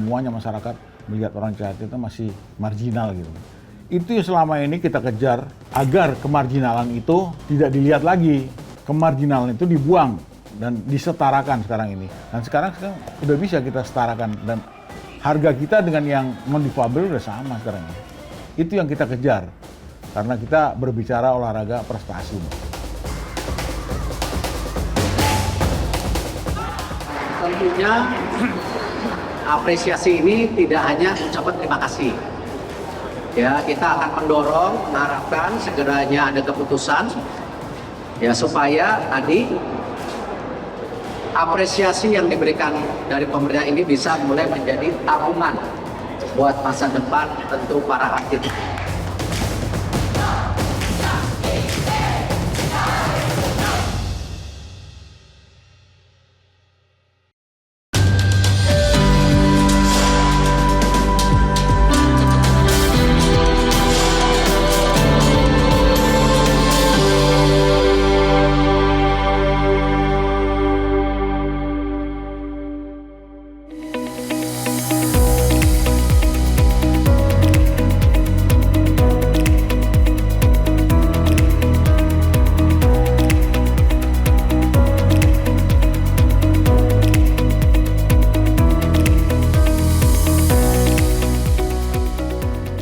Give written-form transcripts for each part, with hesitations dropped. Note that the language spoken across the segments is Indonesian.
semuanya masyarakat melihat orang cacat itu masih marginal gitu. Itu yang selama ini kita kejar agar kemarginalan itu tidak dilihat lagi. Kemarginalan itu dibuang dan disetarakan sekarang ini. Dan sekarang udah bisa kita setarakan dan harga kita dengan yang non-difabel udah sama sekarang ini. Itu yang kita kejar karena kita berbicara olahraga prestasi. Tentunya apresiasi ini tidak hanya ucapan terima kasih. Ya, kita akan mendorong, mengharapkan segeranya ada keputusan ya supaya tadi apresiasi yang diberikan dari pemerintah ini bisa mulai menjadi tabungan buat masa depan tentu para atlet.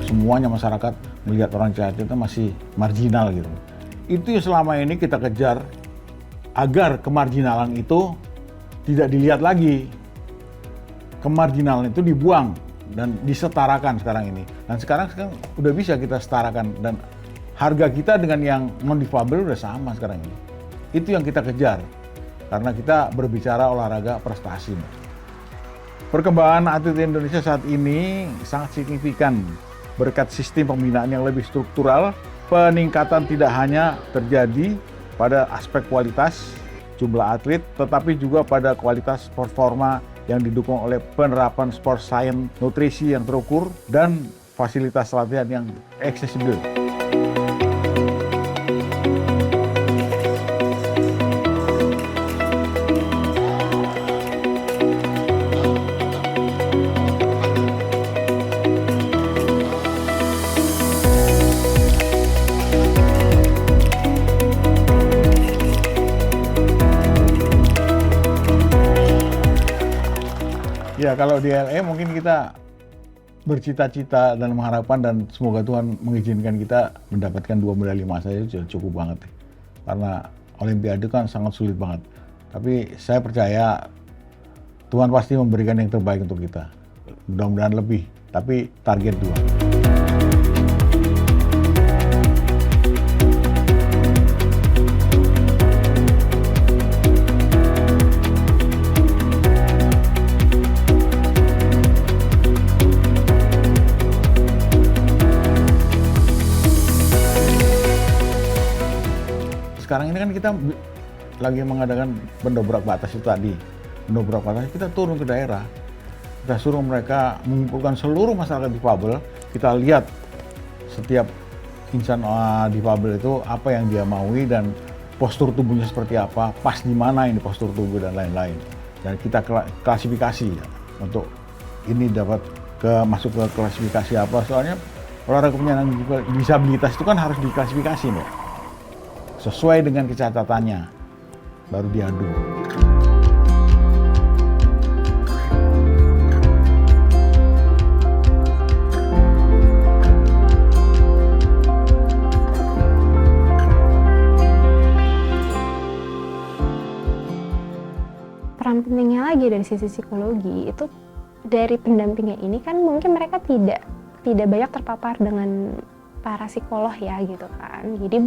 Semuanya masyarakat melihat orang cacat itu masih marginal gitu. Itu yang selama ini kita kejar agar kemarginalan itu tidak dilihat lagi. Kemarginalan itu dibuang dan disetarakan sekarang ini. Dan sekarang udah bisa kita setarakan dan harga kita dengan yang non-difabel udah sama sekarang ini. Itu yang kita kejar karena kita berbicara olahraga prestasi. Perkembangan atlet Indonesia saat ini sangat signifikan. Berkat sistem pembinaan yang lebih struktural, peningkatan tidak hanya terjadi pada aspek kualitas jumlah atlet, tetapi juga pada kualitas performa yang didukung oleh penerapan sport science, nutrisi yang terukur, dan fasilitas latihan yang aksesibel. Ya, kalau di LA mungkin kita bercita-cita dan mengharapkan dan semoga Tuhan mengizinkan kita mendapatkan 2 medali emas saja sudah cukup banget. Karena Olimpiade kan sangat sulit banget. Tapi saya percaya Tuhan pasti memberikan yang terbaik untuk kita. Mudah-mudahan lebih, tapi target 2. Sekarang ini kan kita lagi mengadakan pendobrak batas itu tadi. Pendobrak batas kita turun ke daerah. Kita suruh mereka mengumpulkan seluruh masyarakat difabel. Kita lihat setiap insan difabel itu apa yang dia maui dan postur tubuhnya seperti apa, pas di mana ini postur tubuh dan lain-lain. Dan kita klasifikasi ya, untuk ini dapat masuk ke klasifikasi apa. Soalnya olahraga penyandang disabilitas itu kan harus diklasifikasi nih. Sesuai dengan kecatatannya, baru diadu. Peran pentingnya lagi dari sisi psikologi itu dari pendampingnya ini kan mungkin mereka tidak banyak terpapar dengan para psikolog ya gitu kan. Jadi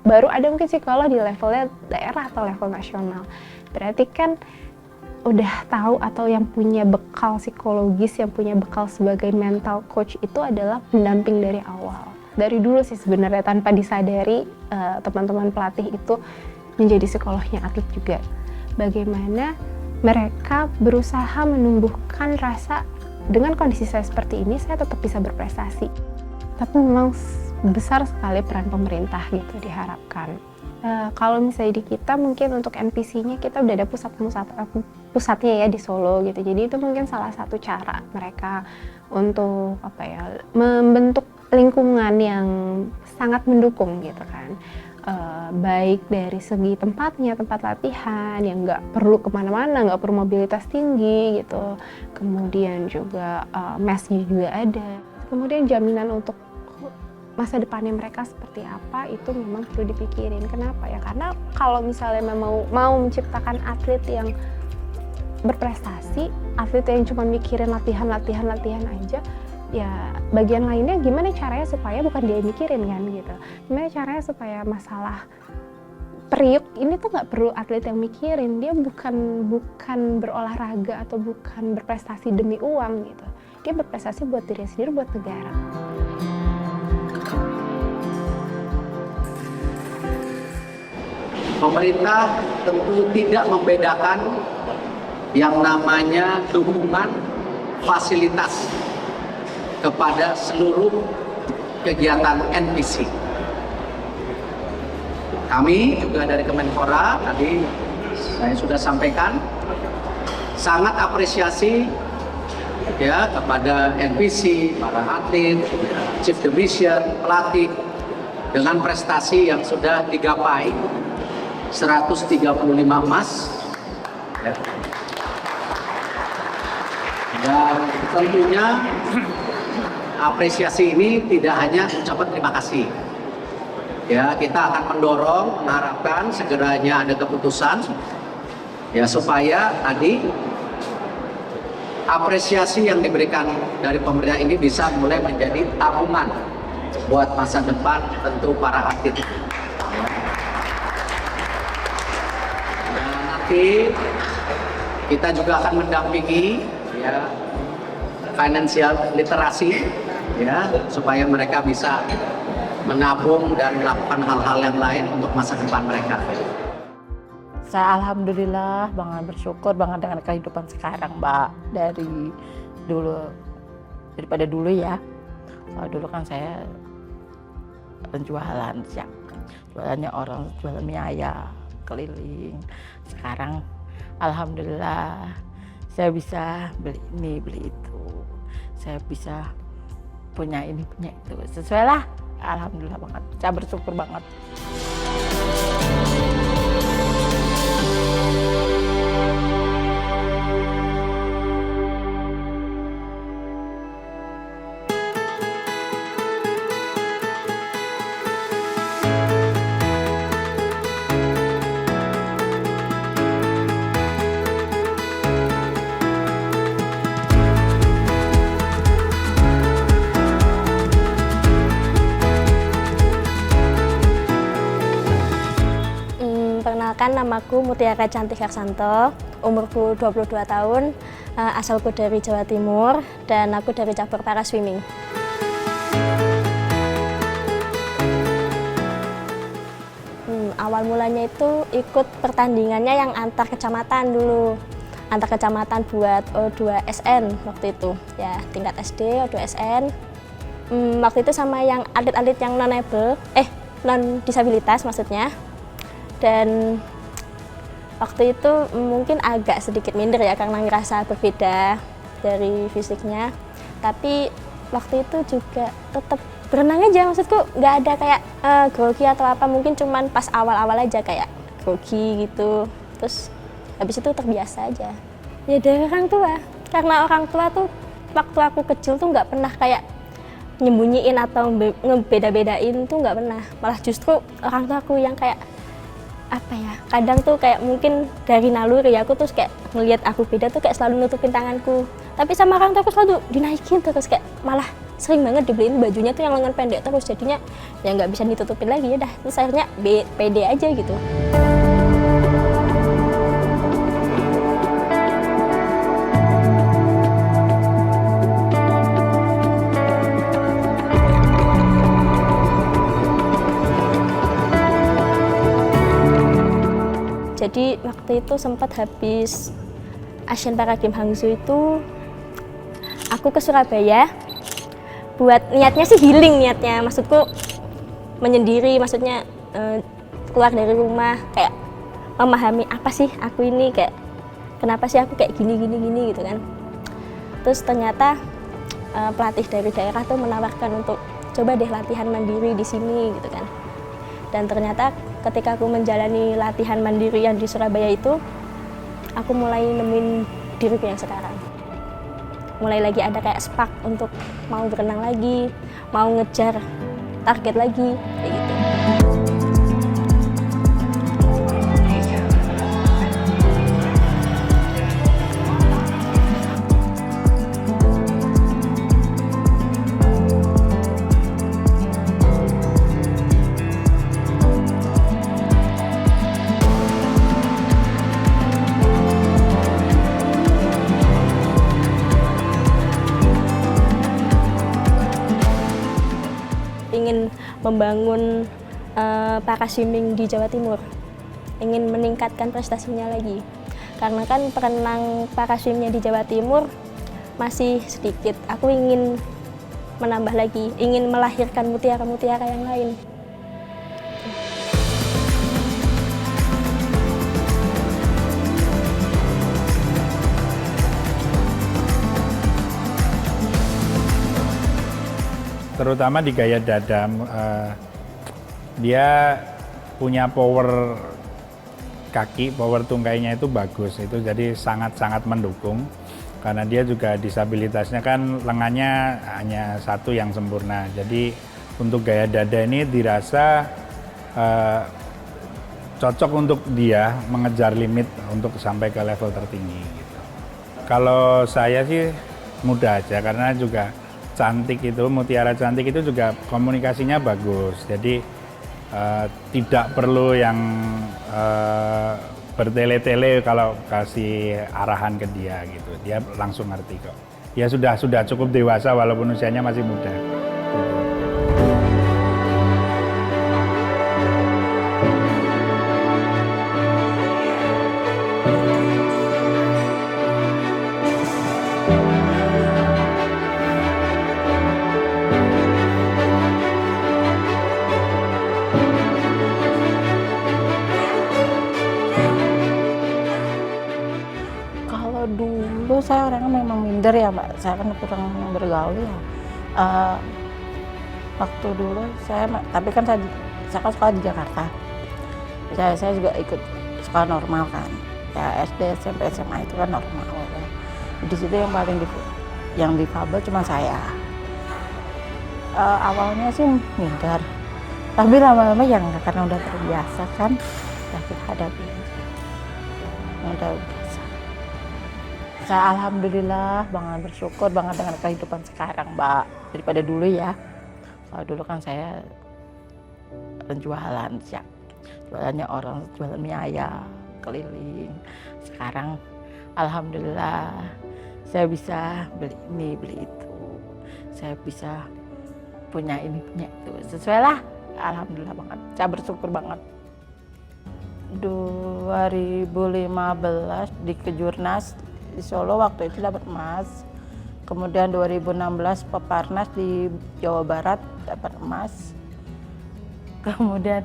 baru ada mungkin psikolog di levelnya daerah atau level nasional. Berarti kan udah tahu atau yang punya bekal psikologis, yang punya bekal sebagai mental coach itu adalah pendamping dari awal. Dari dulu sih sebenarnya tanpa disadari teman-teman pelatih itu menjadi psikolognya atlet juga. Bagaimana mereka berusaha menumbuhkan rasa dengan kondisi saya seperti ini saya tetap bisa berprestasi. Tapi memang besar sekali peran pemerintah gitu diharapkan. Kalau misalnya di kita mungkin untuk NPC-nya kita udah ada pusatnya ya di Solo gitu. Jadi itu mungkin salah satu cara mereka untuk membentuk lingkungan yang sangat mendukung gitu kan. Baik dari segi tempatnya, tempat latihan yang nggak perlu kemana-mana, nggak perlu mobilitas tinggi gitu. Kemudian juga mesnya juga ada. Kemudian jaminan untuk masa depannya mereka seperti apa itu memang perlu dipikirin. Kenapa ya? Karena kalau misalnya mau menciptakan atlet yang berprestasi, atlet yang cuma mikirin latihan aja, ya bagian lainnya gimana caranya supaya bukan dia mikirin kan gitu. Gimana caranya supaya masalah periuk ini tuh nggak perlu atlet yang mikirin. Dia bukan berolahraga atau bukan berprestasi demi uang gitu. Dia berprestasi buat diri sendiri, buat negara. Pemerintah tentu tidak membedakan yang namanya dukungan fasilitas kepada seluruh kegiatan NPC. Kami juga dari Kemenpora tadi saya sudah sampaikan sangat apresiasi ya kepada NPC, para atlet, chief division, pelatih dengan prestasi yang sudah digapai 135 emas ya. Dan tentunya apresiasi ini tidak hanya ucapan terima kasih ya, kita akan mendorong, mengharapkan segeranya ada keputusan ya supaya tadi apresiasi yang diberikan dari pemerintah ini bisa mulai menjadi tabungan buat masa depan tentu para atlet. Dan nanti kita juga akan mendampingi ya financial literasi ya supaya mereka bisa menabung dan melakukan hal-hal yang lain untuk masa depan mereka. Saya alhamdulillah banget bersyukur banget dengan kehidupan sekarang, Mbak. Dari dulu, daripada dulu ya. Kalau dulu kan saya penjualan, jualannya orang, jualan mie ayam keliling. Sekarang alhamdulillah saya bisa beli ini, beli itu. Saya bisa punya ini, punya itu. Sesuai lah, alhamdulillah banget. Saya bersyukur banget. Perkenalkan, namaku Mutiara Cantik Harsanto, umurku 22 tahun, asalku dari Jawa Timur, dan aku dari cabur para swimming. Awal mulanya itu ikut pertandingannya yang antar kecamatan dulu. Antar kecamatan buat O2SN waktu itu, ya tingkat SD, O2SN. Waktu itu sama yang atlet-atlet yang non-disabilitas maksudnya. Dan waktu itu mungkin agak sedikit minder ya karena ngerasa berbeda dari fisiknya, tapi waktu itu juga tetap berenang aja, maksudku nggak ada kayak grogi atau apa, mungkin cuman pas awal-awal aja kayak grogi gitu, terus habis itu terbiasa aja. Ya dari orang tua, karena orang tua tuh waktu aku kecil tuh nggak pernah kayak nyembunyiin atau ngebeda-bedain tuh nggak pernah, malah justru orang tua aku yang kayak apa ya, kadang tuh kayak mungkin dari naluri aku tuh kayak ngelihat aku beda tuh kayak selalu nutupin tanganku, tapi sama orang tua aku selalu dinaikin terus, kayak malah sering banget dibeliin bajunya tuh yang lengan pendek terus, jadinya ya nggak bisa ditutupin lagi, ya dah terus akhirnya pede aja gitu. Jadi waktu itu sempat habis Asian Para Games Hangzhou itu aku ke Surabaya buat niatnya sih healing, niatnya maksudku menyendiri, maksudnya keluar dari rumah kayak memahami apa sih aku ini, kayak kenapa sih aku kayak gini gitu kan. Terus ternyata pelatih dari daerah tuh menawarkan untuk coba deh latihan mandiri di sini gitu kan. Dan ternyata ketika aku menjalani latihan mandiri yang di Surabaya itu, aku mulai nemuin diriku yang sekarang. Mulai lagi ada kayak spark untuk mau berenang lagi, mau ngejar target lagi, kayak gitu. Ingin membangun para swimming di Jawa Timur, ingin meningkatkan prestasinya lagi. Karena kan perenang para swimnya di Jawa Timur masih sedikit. Aku ingin menambah lagi, ingin melahirkan mutiara-mutiara yang lain. Terutama di gaya dada, dia punya power kaki, power tungkainya itu bagus, itu jadi sangat-sangat mendukung karena dia juga disabilitasnya kan lengannya hanya satu yang sempurna, jadi untuk gaya dada ini dirasa cocok untuk dia mengejar limit untuk sampai ke level tertinggi gitu. Kalau saya sih mudah aja karena juga cantik itu, mutiara cantik itu juga komunikasinya bagus. Jadi tidak perlu yang bertele-tele kalau kasih arahan ke dia gitu. Dia langsung ngerti kok. Ya sudah cukup dewasa walaupun usianya masih muda. Dulu saya orangnya memang minder ya Mbak, saya kan kurang bergaul ya. Waktu dulu tapi kan saya kan sekolah di Jakarta. Saya juga ikut sekolah normal kan, ya SD, SMP, SMA itu kan normal. Di situ yang paling yang difabel cuma saya. Awalnya sih minder, tapi lama-lama yang karena udah terbiasa kan, ya kita hadapi. Udah biasa. Saya alhamdulillah banget bersyukur banget dengan kehidupan sekarang Mbak, daripada dulu ya. Kalau dulu kan saya penjualan ya, jualannya orang, jualan mie ayam keliling. Sekarang alhamdulillah saya bisa beli ini beli itu, saya bisa punya ini punya itu, sesuai lah. Alhamdulillah banget, saya bersyukur banget. 2015 di Kejurnas di Solo waktu itu dapat emas. Kemudian 2016 Peparnas di Jawa Barat dapat emas. Kemudian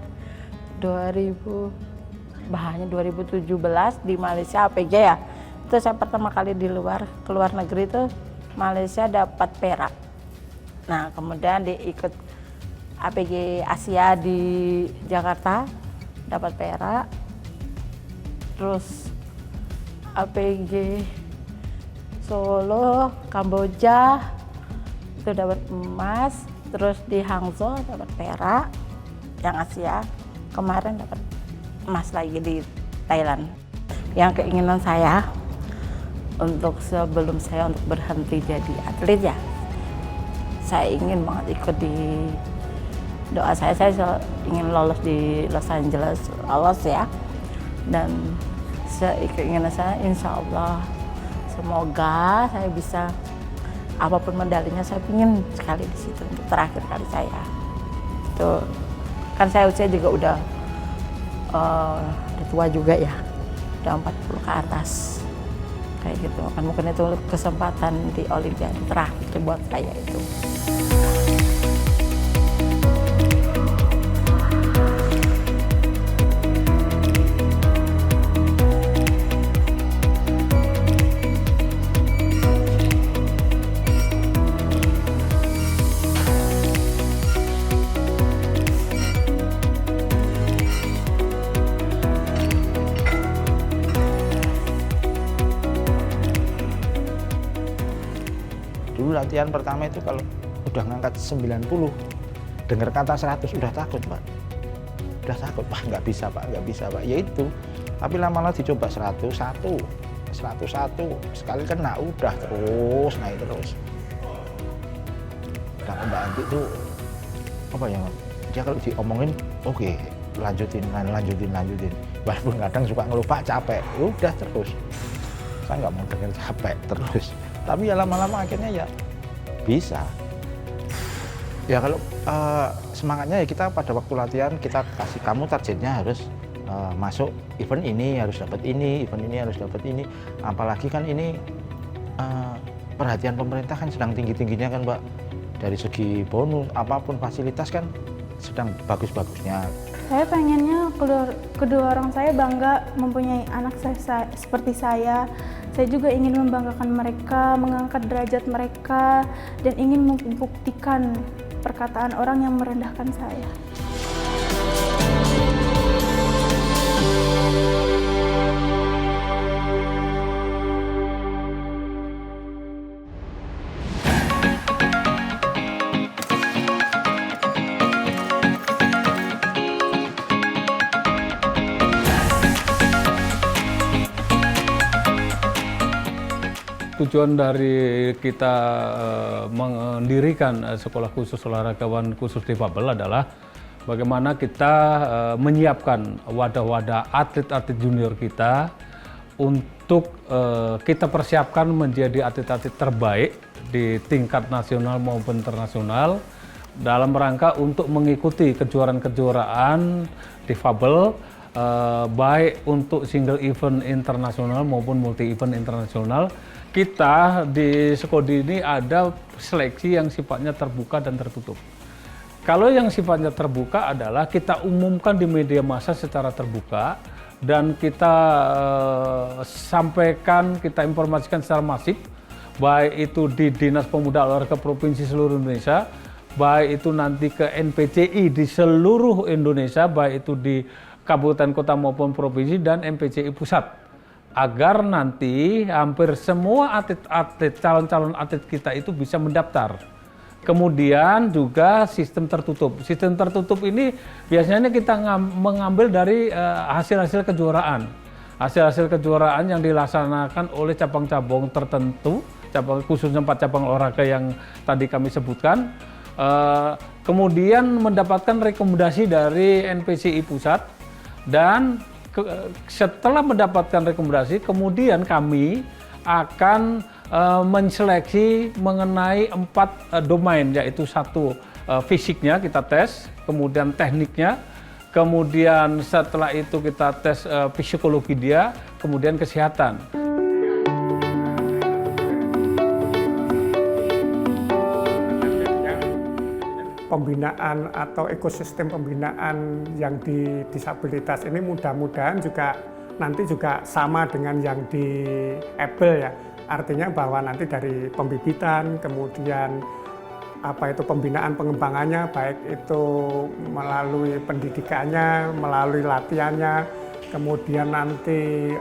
2017 di Malaysia APG ya. Itu saya pertama kali di keluar negeri itu Malaysia dapat perak. Nah, kemudian diikut APG Asia di Jakarta dapat perak. Terus APG Solo, Kamboja itu dapat emas, terus di Hangzhou dapat perak yang Asia, kemarin dapat emas lagi di Thailand. Yang keinginan saya untuk sebelum saya untuk berhenti jadi atlet ya, saya ingin banget ikut di doa saya ingin lolos di Los Angeles, lolos ya, dan keinginan saya insya Allah semoga saya bisa apapun medalinya, saya ingin sekali di situ untuk terakhir kali saya. Itu kan saya usia juga udah tua juga ya, udah 40 ke atas kayak gitu. Kan mungkin itu kesempatan di Olimpiade terakhir buat saya itu. Dulu latihan pertama itu kalau udah ngangkat 90, dengar kata 100 udah takut Pak. Udah takut, Pak nggak bisa Pak, ya itu. Tapi lama-lama dicoba 101, sekali kena udah terus naik terus. Nah Mbak Anti itu apa ya, dia kalau diomongin oke, lanjutin. Walaupun kadang suka ngeluh Pak capek, udah terus. Saya nggak mau dengar capek terus. Tapi ya lama-lama akhirnya ya bisa. Ya kalau semangatnya ya kita pada waktu latihan kita kasih kamu targetnya harus masuk event ini harus dapat ini, event ini harus dapat ini. Apalagi kan ini perhatian pemerintah kan sedang tinggi-tingginya kan Mbak. Dari segi bonus apapun fasilitas kan sedang bagus-bagusnya. Saya pengennya kedua orang saya bangga mempunyai anak saya seperti saya. Saya juga ingin membanggakan mereka, mengangkat derajat mereka, dan ingin membuktikan perkataan orang yang merendahkan saya. Tujuan dari kita mendirikan sekolah khusus olahragawan khusus difabel adalah bagaimana kita menyiapkan wadah-wadah atlet-atlet junior kita untuk kita persiapkan menjadi atlet-atlet terbaik di tingkat nasional maupun internasional dalam rangka untuk mengikuti kejuaraan-kejuaraan difabel baik untuk single event internasional maupun multi event internasional. Kita di Sekodi ini ada seleksi yang sifatnya terbuka dan tertutup. Kalau yang sifatnya terbuka adalah kita umumkan di media massa secara terbuka dan kita sampaikan, kita informasikan secara masif, baik itu di Dinas Pemuda Olahraga Provinsi seluruh Indonesia, baik itu nanti ke NPCI di seluruh Indonesia, baik itu di kabupaten, kota maupun provinsi dan MPCI pusat. Agar nanti hampir semua atlet-atlet, calon-calon atlet kita itu bisa mendaftar. Kemudian juga sistem tertutup. Sistem tertutup ini biasanya kita mengambil dari hasil-hasil kejuaraan. Hasil-hasil kejuaraan yang dilaksanakan oleh cabang-cabang tertentu, khususnya 4 cabang olahraga yang tadi kami sebutkan. Kemudian mendapatkan rekomendasi dari NPCI pusat dan setelah mendapatkan rekomendasi, kemudian kami akan menseleksi mengenai 4 domain, yaitu 1 fisiknya kita tes, kemudian tekniknya, kemudian setelah itu kita tes psikologi dia, kemudian kesehatan. Pembinaan atau ekosistem pembinaan yang di disabilitas ini mudah-mudahan juga nanti juga sama dengan yang di Able ya. Artinya bahwa nanti dari pembibitan, kemudian pembinaan pengembangannya, baik itu melalui pendidikannya, melalui latihannya, kemudian nanti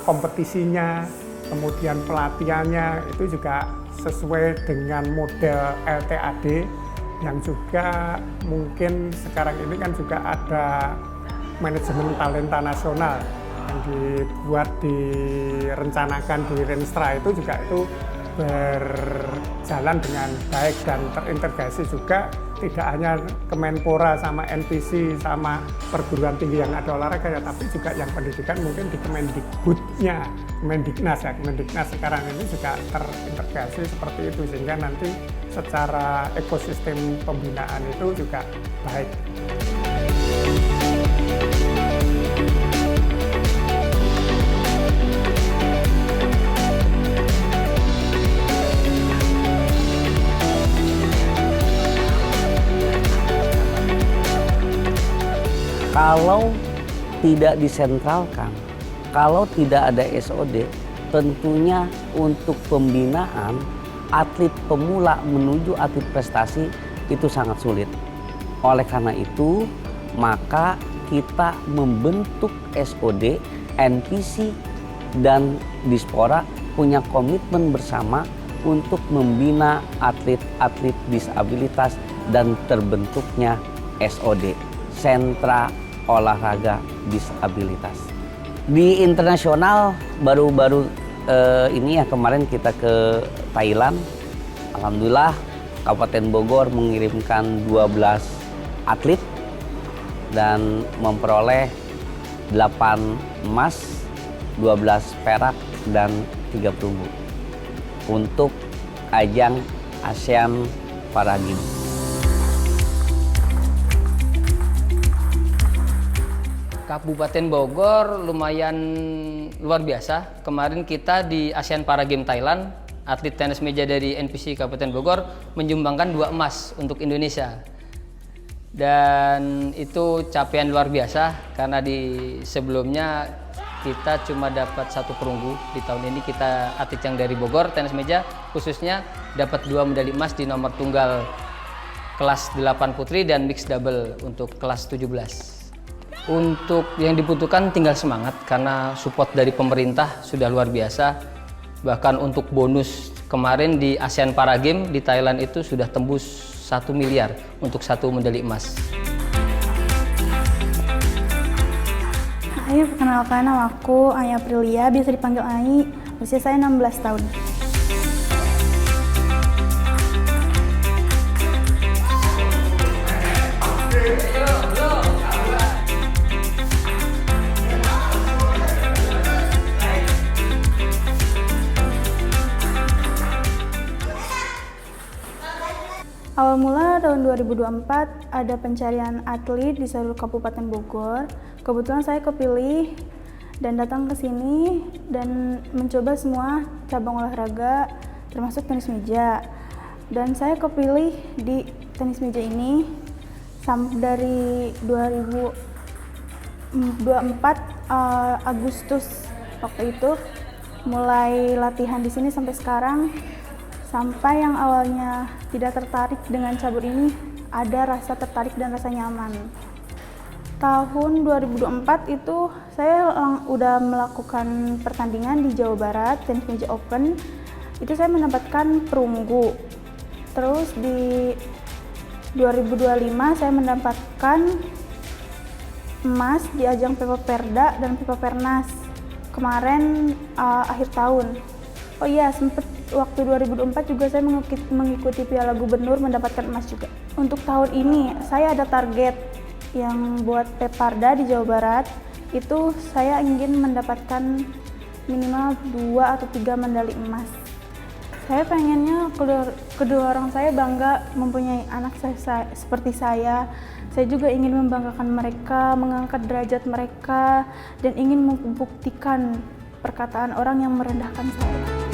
kompetisinya, kemudian pelatihannya itu juga sesuai dengan model LTAD. Yang juga mungkin sekarang ini kan juga ada manajemen talenta nasional yang dibuat, direncanakan di Renstra itu juga itu berjalan dengan baik dan terintegrasi juga, tidak hanya Kemenpora sama NPC sama perguruan tinggi yang ada olahraga ya, tapi juga yang pendidikan mungkin di Kemendikbudnya, Kemendiknas ya, Kemendiknas sekarang ini juga terintegrasi seperti itu sehingga nanti secara ekosistem pembinaan itu juga baik. Kalau tidak disentralkan, kalau tidak ada SOD, tentunya untuk pembinaan atlet pemula menuju atlet prestasi itu sangat sulit. Oleh karena itu, maka kita membentuk SOD, NPC, dan Dispora punya komitmen bersama untuk membina atlet-atlet disabilitas dan terbentuknya SOD, Sentra Olahraga Disabilitas. Di internasional baru-baru ini ya kemarin kita ke Thailand. Alhamdulillah Kabupaten Bogor mengirimkan 12 atlet dan memperoleh 8 emas, 12 perak dan 3 perunggu untuk ajang ASEAN Para Games. Kabupaten Bogor lumayan luar biasa. Kemarin kita di ASEAN Para Games Thailand, atlet tenis meja dari NPC Kabupaten Bogor menyumbangkan 2 emas untuk Indonesia. Dan itu capaian luar biasa karena di sebelumnya kita cuma dapat 1 perunggu. Di tahun ini kita atlet yang dari Bogor tenis meja khususnya dapat 2 medali emas di nomor tunggal kelas 8 putri dan mixed double untuk kelas 17. Untuk yang dibutuhkan tinggal semangat karena support dari pemerintah sudah luar biasa. Bahkan untuk bonus kemarin di ASEAN Para Games di Thailand itu sudah tembus 1 miliar untuk 1 medali emas. Ayo, perkenalkan nama aku Ai Aprilia, biasa dipanggil Ai. Usia saya 16 tahun. Awal mula tahun 2024 ada pencarian atlet di seluruh Kabupaten Bogor. Kebetulan saya kepilih dan datang ke sini dan mencoba semua cabang olahraga termasuk tenis meja. Dan saya kepilih di tenis meja ini dari 2024 Agustus waktu itu mulai latihan di sini sampai sekarang. Sampai yang awalnya tidak tertarik dengan cabur ini, ada rasa tertarik dan rasa nyaman. Tahun 2024 itu saya udah melakukan pertandingan di Jawa Barat, Tenis Meja Open. Itu saya mendapatkan perunggu. Terus di 2025 saya mendapatkan emas di ajang Pipa Perda dan Pipa Pernas kemarin akhir tahun. Oh iya, sempet waktu 2024 juga saya mengikuti Piala Gubernur mendapatkan emas juga. Untuk tahun ini saya ada target yang buat Peparda di Jawa Barat, itu saya ingin mendapatkan minimal 2 atau 3 medali emas. Saya pengennya kedua orang saya bangga mempunyai anak seperti saya. Saya juga ingin membanggakan mereka, mengangkat derajat mereka, dan ingin membuktikan perkataan orang yang merendahkan saya.